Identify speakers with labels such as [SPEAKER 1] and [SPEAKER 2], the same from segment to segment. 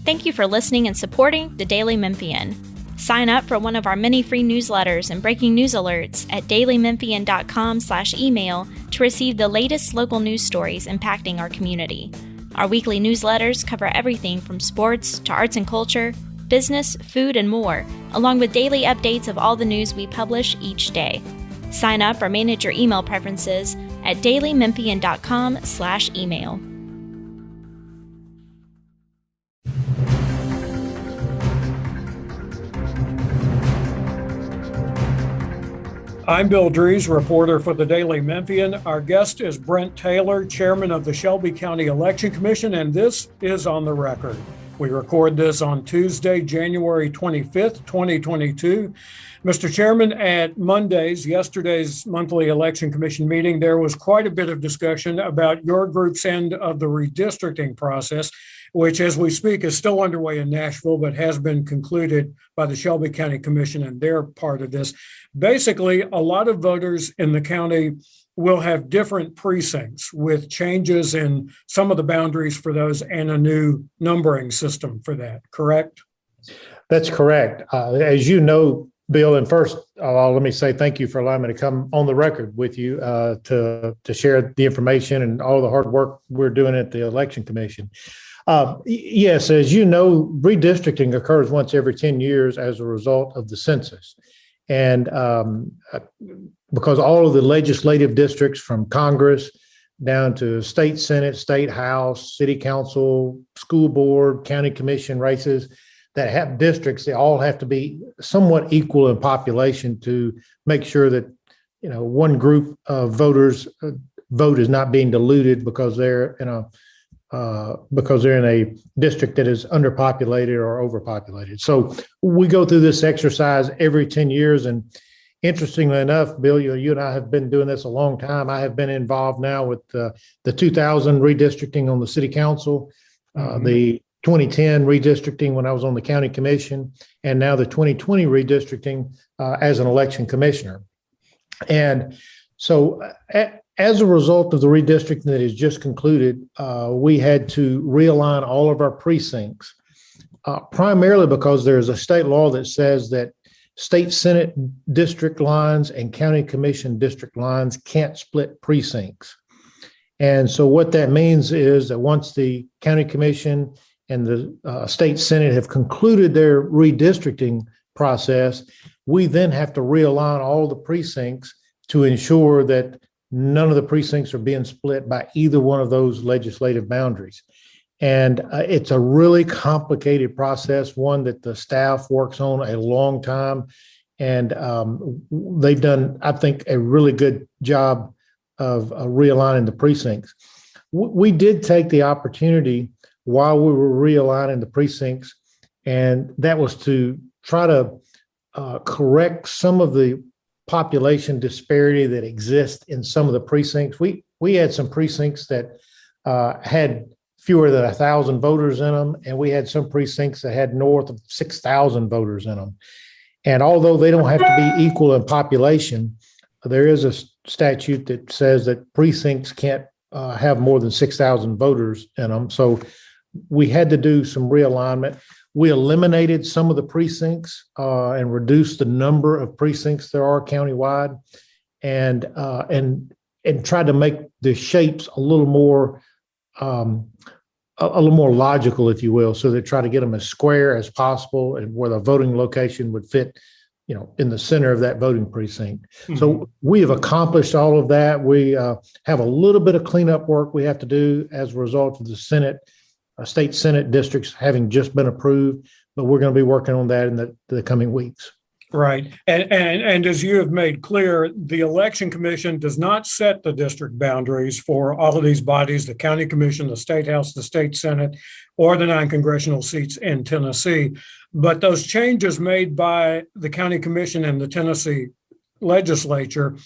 [SPEAKER 1] Thank you for listening and supporting the Daily Memphian. Sign up for one of our many free newsletters and breaking news alerts at dailymemphian.com/email to receive the latest local news stories impacting our community. Our weekly newsletters cover everything from sports to arts and culture, business, food, and more, along with daily updates of all the news we publish each day. Sign up or manage your email preferences at dailymemphian.com/email.
[SPEAKER 2] I'm Bill Drees, reporter for the Daily Memphian. Our guest is Brent Taylor, chairman of the Shelby County Election Commission, and this is On the Record. We record this on Tuesday, January 25th, 2022. Mr. Chairman, at yesterday's monthly Election Commission meeting, there was quite a bit of discussion about your group's end of the redistricting process, which as we speak is still underway in Nashville, but has been concluded by the Shelby County Commission and their part of this. Basically, a lot of voters in the county will have different precincts with changes in some of the boundaries for those and a new numbering system for that, correct?
[SPEAKER 3] That's correct. As you know, Bill, and first of all, let me say thank you for allowing me to come on the record with you to share the information and all the hard work we're doing at the Election Commission. Yes, as you know, redistricting occurs once every 10 years as a result of the census. And because all of the legislative districts from Congress down to state Senate, state House, city council, school board, county commission races that have districts, they all have to be somewhat equal in population to make sure that, one group of voters vote is not being diluted because they're in a district that is underpopulated or overpopulated. So we go through this exercise every 10 years. And interestingly enough, Bill, you and I have been doing this a long time. I have been involved now with the 2000 redistricting on the city council, the 2010 redistricting when I was on the county commission, and now the 2020 redistricting as an election commissioner. And so as a result of the redistricting that is just concluded, we had to realign all of our precincts, primarily because there's a state law that says that state Senate district lines and county commission district lines can't split precincts. And so what that means is that once the county commission and the state Senate have concluded their redistricting process, we then have to realign all the precincts to ensure that none of the precincts are being split by either one of those legislative boundaries. And it's a really complicated process, one that the staff works on a long time. And they've done, I think, a really good job of realigning the precincts. We did take the opportunity while we were realigning the precincts, and that was to try to correct some of the population disparity that exists in some of the precincts. We had some precincts that had fewer than 1,000 voters in them, and we had some precincts that had north of 6,000 voters in them. And although they don't have to be equal in population, there is a statute that says that precincts can't have more than 6,000 voters in them. So we had to do some realignment. We eliminated some of the precincts and reduced the number of precincts there are countywide, and tried to make the shapes a little more logical, if you will, so they try to get them as square as possible and where the voting location would fit, in the center of that voting precinct. Mm-hmm. So we have accomplished all of that. We have a little bit of cleanup work we have to do as a result of the state Senate districts having just been approved, but we're going to be working on that in the coming weeks.
[SPEAKER 2] Right. And as you have made clear, the Election Commission does not set the district boundaries for all of these bodies, the County Commission, the State House, the State Senate, or the non-congressional seats in Tennessee. But those changes made by the County Commission and the Tennessee legislature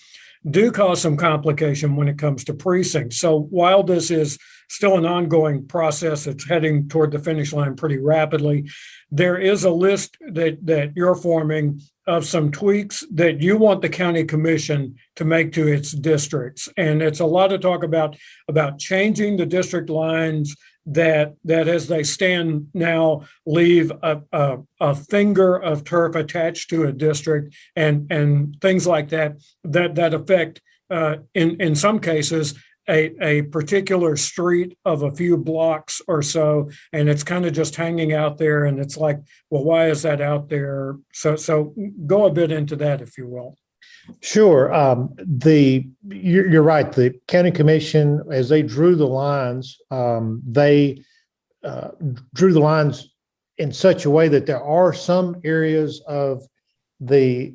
[SPEAKER 2] do cause some complication when it comes to precincts. So while this is still an ongoing process, it's heading toward the finish line pretty rapidly, there is a list that you're forming of some tweaks that you want the county commission to make to its districts. And it's a lot of talk about changing the district lines that as they stand now, leave a finger of turf attached to a district and things like that affect in some cases a particular street of a few blocks or so, and it's kind of just hanging out there, and it's like, well, why is that out there? So go a bit into that, if you will.
[SPEAKER 3] Sure. You're right. The county commission, as they drew the lines, they drew the lines in such a way that there are some areas of the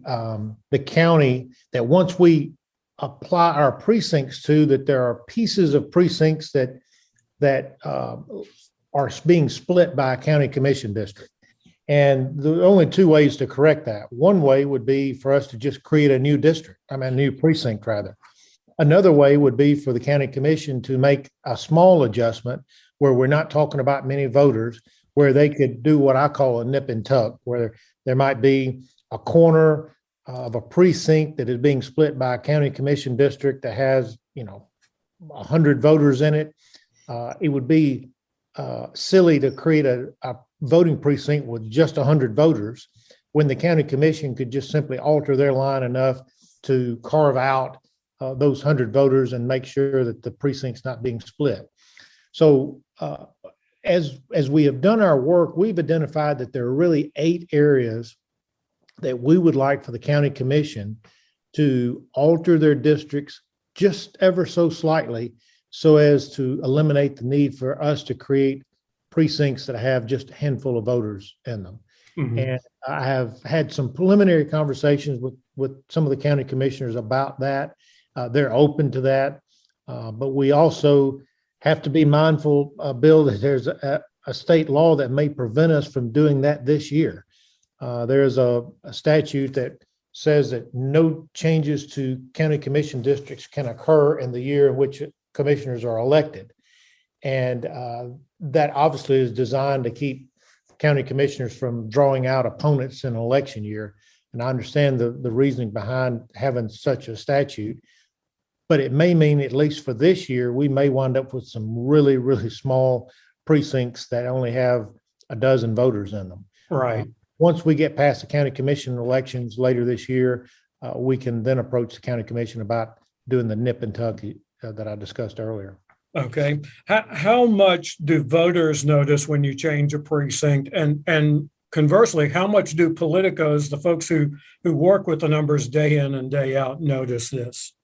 [SPEAKER 3] county that once we apply our precincts to, that there are pieces of precincts that are being split by a county commission district. And the only two ways to correct that. One way would be for us to just create a new new precinct rather. Another way would be for the county commission to make a small adjustment where we're not talking about many voters, where they could do what I call a nip and tuck, where there might be a corner of a precinct that is being split by a county commission district that has, 100 voters in it. It would be silly to create a voting precinct with just 100 voters when the county commission could just simply alter their line enough to carve out those 100 voters and make sure that the precinct's not being split. So as we have done our work, we've identified that there are really 8 areas that we would like for the county commission to alter their districts just ever so slightly so as to eliminate the need for us to create precincts that have just a handful of voters in them. Mm-hmm. And I have had some preliminary conversations with some of the county commissioners about that. They're open to that. But we also have to be mindful, Bill, that there's a state law that may prevent us from doing that this year. There's a statute that says that no changes to county commission districts can occur in the year in which commissioners are elected. And that obviously is designed to keep county commissioners from drawing out opponents in an election year. And I understand the reasoning behind having such a statute, but it may mean, at least for this year, we may wind up with some really, really small precincts that only have a dozen voters in them.
[SPEAKER 2] Right.
[SPEAKER 3] Once we get past the county commission elections later this year, we can then approach the county commission about doing the nip and tuck that I discussed earlier.
[SPEAKER 2] Okay. How much do voters notice when you change a precinct? And conversely, how much do politicos, the folks who work with the numbers day in and day out, notice this?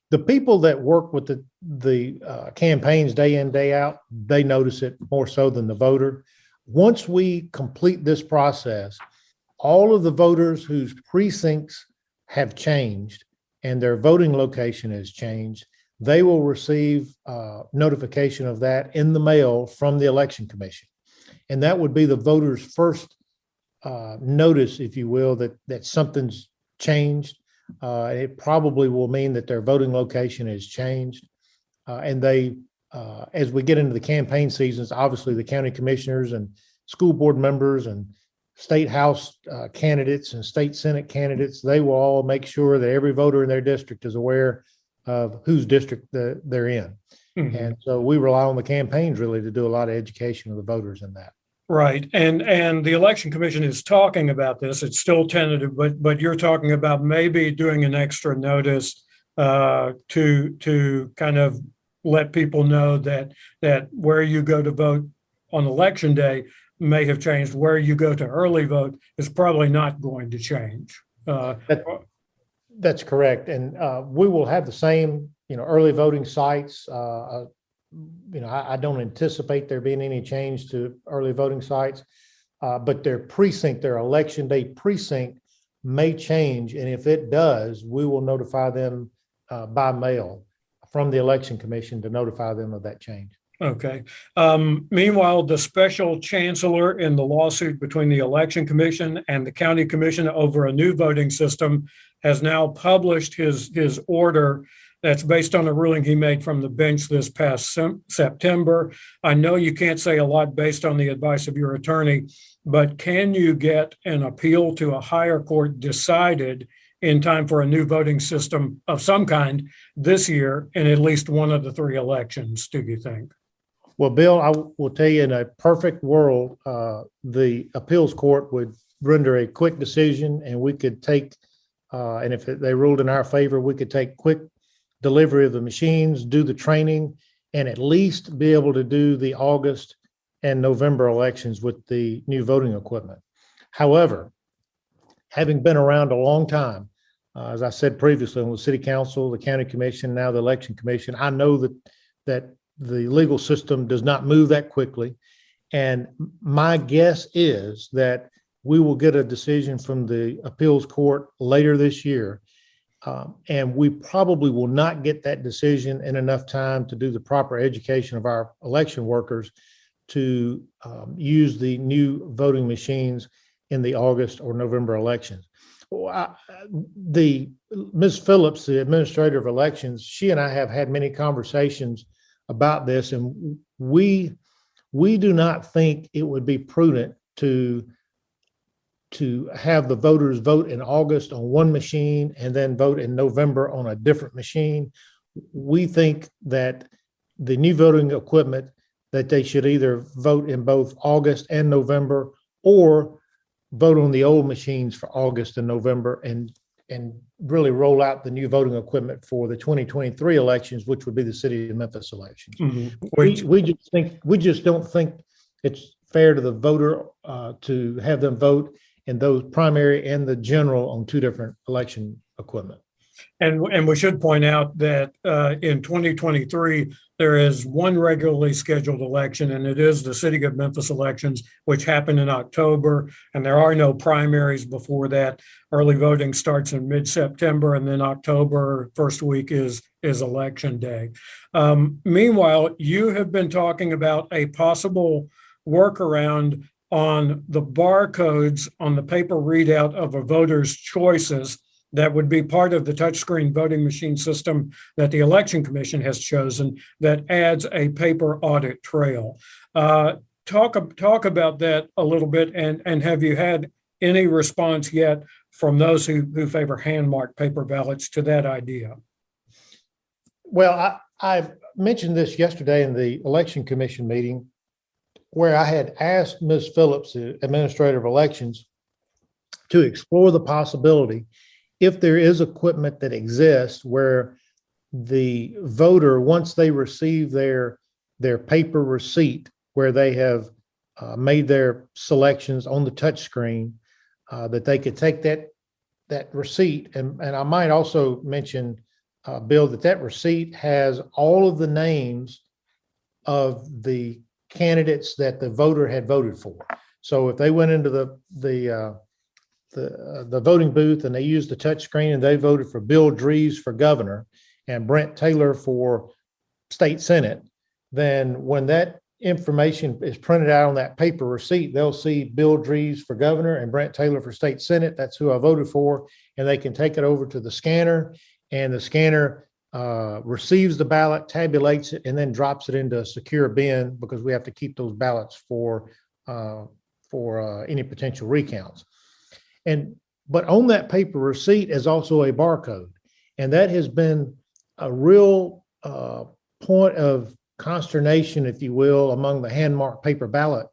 [SPEAKER 3] The people that work with the campaigns day in, day out, they notice it more so than the voter. Once we complete this process, all of the voters whose precincts have changed and their voting location has changed, they will receive notification of that in the mail from the Election Commission. And that would be the voters' first notice, if you will, that something's changed. It probably will mean that their voting location has changed. And they, as we get into the campaign seasons, obviously the county commissioners and school board members and state house candidates and state senate candidates, they will all make sure that every voter in their district is aware of whose district they're in. Mm-hmm. And so we rely on the campaigns really to do a lot of education of the voters in that.
[SPEAKER 2] Right. And the Election Commission is talking about this. It's still tentative, but you're talking about maybe doing an extra notice to kind of let people know that where you go to vote on election day may have changed. Where you go to early vote is probably not going to change.
[SPEAKER 3] That's correct. And we will have the same, early voting sites. I don't anticipate there being any change to early voting sites, but their precinct, their election day precinct may change. And if it does, we will notify them by mail from the Election Commission to notify them of that change.
[SPEAKER 2] Okay. Meanwhile, the special chancellor in the lawsuit between the Election Commission and the County Commission over a new voting system has now published his order that's based on a ruling he made from the bench this past September. I know you can't say a lot based on the advice of your attorney, but can you get an appeal to a higher court decided in time for a new voting system of some kind this year in at least one of the 3 elections, do you think?
[SPEAKER 3] Well, Bill, I will tell you, in a perfect world, the appeals court would render a quick decision, and we could take, and if they ruled in our favor, we could take quick delivery of the machines, do the training, and at least be able to do the August and November elections with the new voting equipment. However, having been around a long time, as I said previously, on the city council, the county commission, now the election commission, I know that the legal system does not move that quickly. And my guess is that we will get a decision from the appeals court later this year. And we probably will not get that decision in enough time to do the proper education of our election workers to use the new voting machines in the August or November elections. Ms. Phillips, the administrator of elections, she and I have had many conversations about this, and we do not think it would be prudent to have the voters vote in August on one machine and then vote in November on a different machine. We think that the new voting equipment, that they should either vote in both August and November, or vote on the old machines for August and November, and really roll out the new voting equipment for the 2023 elections, which would be the city of Memphis elections. Mm-hmm. We just don't think it's fair to the voter to have them vote in those primary and the general on two different election equipment.
[SPEAKER 2] And we should point out that in 2023, there is one regularly scheduled election, and it is the City of Memphis elections, which happen in October, and there are no primaries before that. Early voting starts in mid-September, and then October, first week is election day. Meanwhile, you have been talking about a possible workaround on the barcodes on the paper readout of a voter's choices that would be part of the touchscreen voting machine system that the Election Commission has chosen, that adds a paper audit trail. Talk about that a little bit, and have you had any response yet from those who favor hand-marked paper ballots to that idea?
[SPEAKER 3] Well, I mentioned this yesterday in the Election Commission meeting, where I had asked Ms. Phillips, the Administrator of Elections, to explore the possibility, if there is equipment that exists where the voter, once they receive their paper receipt, where they have made their selections on the touch screen, that they could take that receipt. And I might also mention, Bill, that receipt has all of the names of the candidates that the voter had voted for. So if they went into the voting booth and they used the touch screen and they voted for Bill Drees for governor and Brent Taylor for state senate, then when that information is printed out on that paper receipt, they'll see Bill Drees for governor and Brent Taylor for state senate. That's who I voted for. And they can take it over to the scanner, and the scanner receives the ballot, tabulates it, and then drops it into a secure bin, because we have to keep those ballots for any potential recounts. But on that paper receipt is also a barcode, and that has been a real point of consternation, if you will, among the hand-marked paper ballot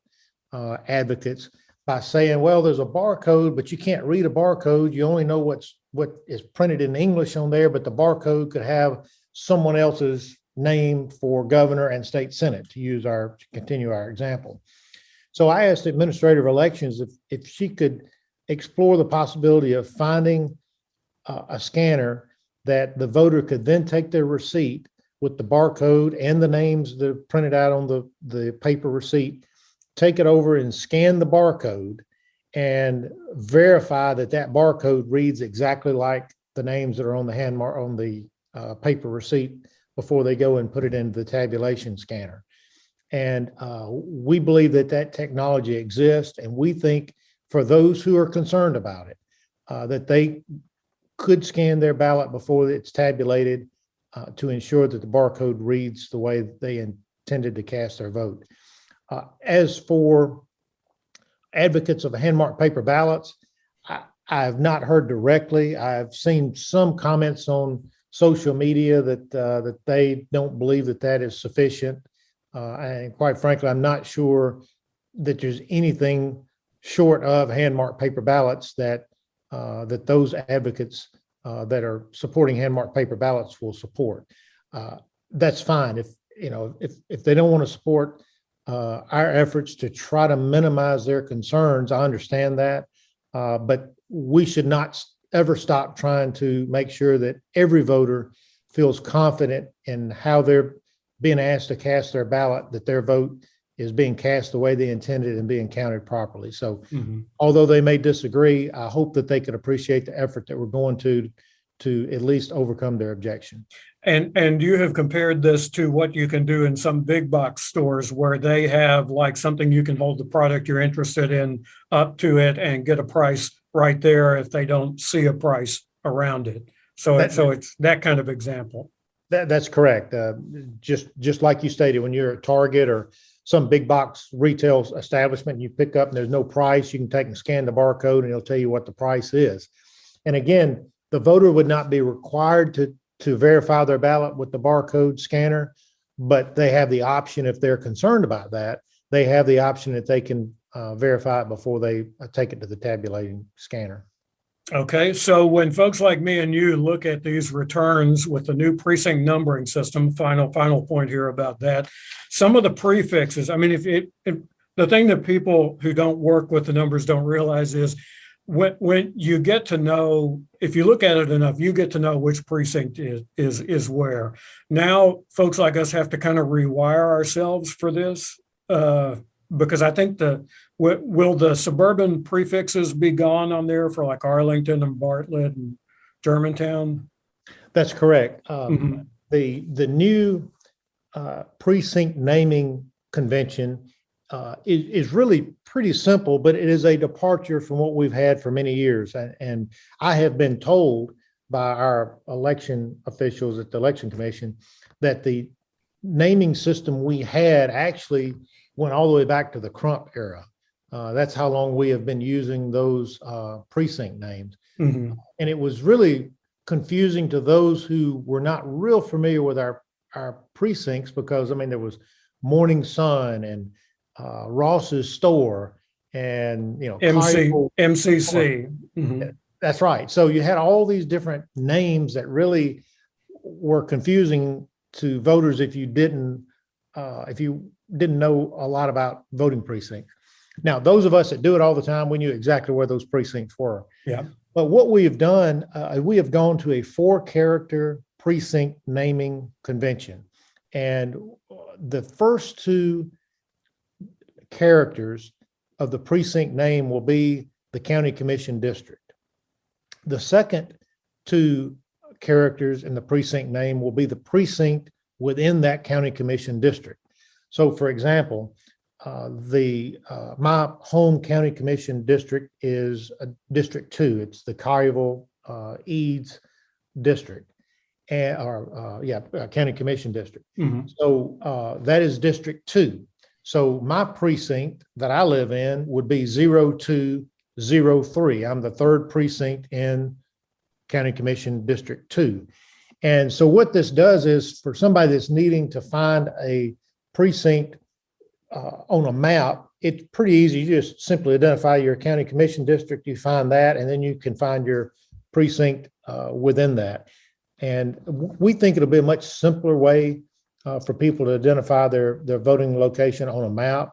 [SPEAKER 3] advocates, by saying, well, there's a barcode, but you can't read a barcode. You only know what is printed in English on there, but the barcode could have someone else's name for governor and state senate, to continue our example. So I asked the Administrator of Elections if she could explore the possibility of finding a scanner that the voter could then take their receipt with the barcode and the names that are printed out on the paper receipt, take it over and scan the barcode and verify that barcode reads exactly like the names that are on the paper receipt before they go and put it into the tabulation scanner. And we believe that technology exists, and we think for those who are concerned about it, that they could scan their ballot before it's tabulated to ensure that the barcode reads the way they intended to cast their vote. As for advocates of the hand-marked paper ballots, I have not heard directly. I've seen some comments on social media that they don't believe that is sufficient. And quite frankly, I'm not sure that there's anything short of hand-marked paper ballots that those advocates that are supporting hand-marked paper ballots will support. That's fine. If they don't want to support our efforts to try to minimize their concerns, I understand that. But we should not ever stop trying to make sure that every voter feels confident in how they're being asked to cast their ballot, that their vote is being cast the way they intended and being counted properly. So although they may disagree, I hope that they can appreciate the effort that we're going to at least overcome their objection.
[SPEAKER 2] And you have compared this to what you can do in some big box stores where they have like something you can hold the product you're interested in up to it and get a price right there if they don't see a price around it. So it's that kind of example.
[SPEAKER 3] That's correct. Just like you stated, when you're at Target or some big box retail establishment, and you pick up and there's no price, you can take and scan the barcode and it'll tell you what the price is. And again, the voter would not be required to verify their ballot with the barcode scanner, but they have the option, if they're concerned about that, they have the option that they can verify it before they take it to the tabulating scanner.
[SPEAKER 2] Okay, so when folks like me and you look at these returns with the new precinct numbering system, final point here about that, some of the prefixes, I mean, if the thing that people who don't work with the numbers don't realize is when you get to know, if you look at it enough, you get to know which precinct is where. Now, folks like us have to kind of rewire ourselves for this because I think will the suburban prefixes be gone on there for like Arlington and Bartlett and Germantown?
[SPEAKER 3] That's correct. The new precinct naming convention is really pretty simple, but it is a departure from what we've had for many years. And I have been told by our election officials at the Election Commission that the naming system we had actually went all the way back to the Crump era. That's how long we have been using those precinct names. And it was really confusing to those who were not real familiar with our precincts because, I mean, there was Morning Sun and Ross's Store and,
[SPEAKER 2] MCC.
[SPEAKER 3] That's right. So you had all these different names that really were confusing to voters if you didn't know a lot about voting precincts. Now, those of us that do it all the time, we knew exactly where those precincts were.
[SPEAKER 2] Yeah.
[SPEAKER 3] But what we have done, we have gone to a 4-character precinct naming convention. And the first 2 characters of the precinct name will be the county commission district. The second 2 characters in the precinct name will be the precinct within that county commission district. So, for example, my home county commission district is District 2. It's the Collierville Eads district, county commission district. So that is District 2. So my precinct that I live in would be 0203. I'm the 3rd precinct in County Commission District 2. And so what this does is for somebody that's needing to find a precinct on a map, it's pretty easy. You just simply identify your county commission district, you find that, and then you can find your precinct within that. And we think it'll be a much simpler way for people to identify their voting location on a map.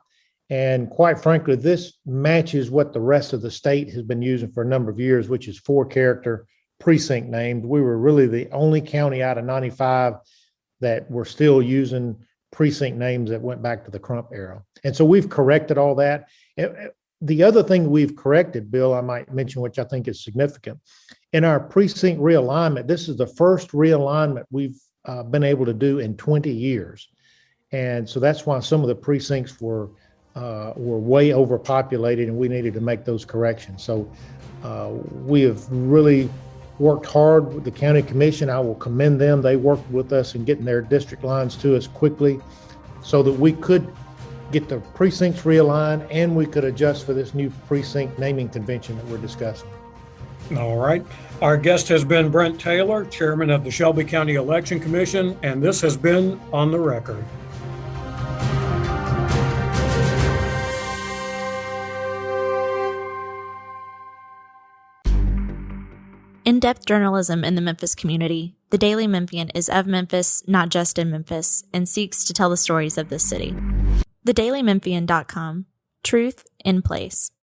[SPEAKER 3] And quite frankly, this matches what the rest of the state has been using for a number of years, which is 4-character precinct named. We were really the only county out of 95 that were still using precinct names that went back to the Crump era. And so we've corrected all that. The other thing we've corrected, Bill, I might mention, which I think is significant, in our precinct realignment, this is the first realignment we've been able to do in 20 years. And so that's why some of the precincts were way overpopulated and we needed to make those corrections. So we have really worked hard with the county commission. I will commend them. They worked with us in getting their district lines to us quickly so that we could get the precincts realigned and we could adjust for this new precinct naming convention that we're discussing.
[SPEAKER 2] All right. Our guest has been Brent Taylor, chairman of the Shelby County Election Commission, and this has been On the Record.
[SPEAKER 1] In-depth journalism in the Memphis community, the Daily Memphian is of Memphis, not just in Memphis, and seeks to tell the stories of this city. TheDailyMemphian.com. Truth in place.